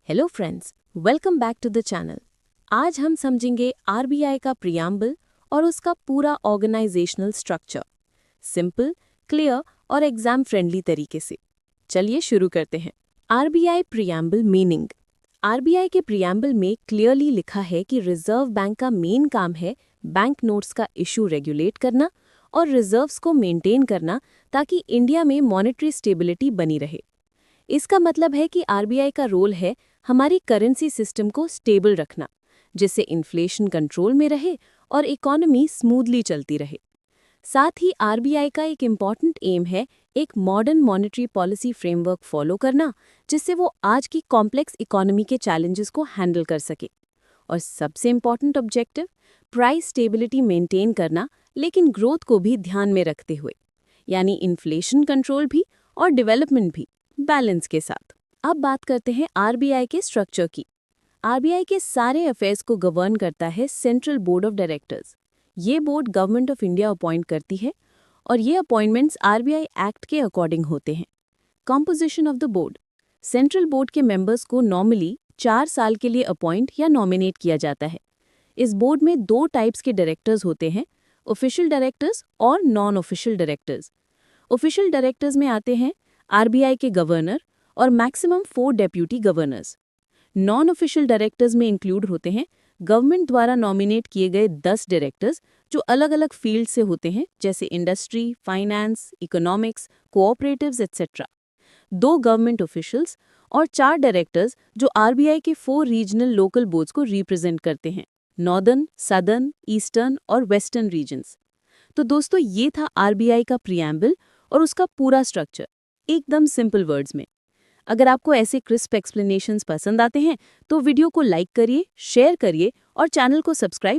Hello friends, welcome back to the channel. आज हम समझेंगे आरबीआई का प्रियम्बल और उसका पूरा ऑर्गेनाइजेशनल स्ट्रक्चर, सिंपल, क्लियर और एग्जाम फ्रेंडली तरीके से। चलिए शुरू करते हैं। RBI preamble meaning. आरबीआई के प्रियम्बल में क्लियरली लिखा है कि रिजर्व बैंक का मेन काम है बैंक नोट्स का इशू रेगुलेट करना और रिजर्व्स को मेंटेन करना ताकि इंडिया में मॉनेटरी स्टेबिलिटी बनी रहे। इसका मतलब है कि आरबीआई का रोल है हमारी करेंसी सिस्टम को स्टेबल रखना, जिससे इन्फ्लेशन कंट्रोल में रहे और इकोनॉमी स्मूथली चलती रहे। साथ ही आरबीआई का एक इम्पॉर्टेंट एम है एक modern monetary policy framework follow करना, जिससे वो आज की कॉम्प्लेक्स इकोनॉमी के चैलेंजेस को हैंडल कर सके। और सबसे important objective, price stability maintain करना, लेकिन ग्रोथ को भी ध्यान में रखते हुए, यानी इन्फ्लेशन कंट्रोल भी और डेवलपमेंट भी बैलेंस के साथ। अब बात करते हैं आरबीआई के स्ट्रक्चर की। आरबीआई के सारे अफेयर्स को गवर्न करता है सेंट्रल बोर्ड ऑफ डायरेक्टर्स। ये board government of India appoint करती है और ये अपॉइंटमेंट्स आरबीआई एक्ट के अकॉर्डिंग होते हैं। Composition of the board. Central board के मेंबर्स को नॉर्मली 4 साल के लिए अपॉइंट या नॉमिनेट किया जाता है। इस बोर्ड में 2 टाइप्स के डायरेक्टर्स होते हैं, ऑफिशियल डायरेक्टर्स और non official directors. Official directors में आते हैं आरबीआई के गवर्नर और maximum 4 deputy governors. Non official directors में इंक्लूड होते हैं गवर्नमेंट द्वारा नॉमिनेट किए गए 10 डायरेक्टर्स जो अलग अलग फील्ड से होते हैं, जैसे industry, finance, economics, cooperatives etcetera. 2 government officials और 4 डायरेक्टर्स जो आरबीआई के 4 रीजनल लोकल बोर्ड्स को रिप्रेजेंट करते हैं, नॉर्दर्न, सदर्न, ईस्टर्न और वेस्टर्न रीजन्स। तो दोस्तों, ये था आरबीआई का प्रियम्बल और उसका पूरा स्ट्रक्चर, एकदम सिंपल वर्ड्स में। अगर आपको ऐसे क्रिस्प एक्सप्लेनेशंस पसंद आते हैं तो वीडियो को लाइक करिए, शेयर करिए और चैनल को सब्सक्राइब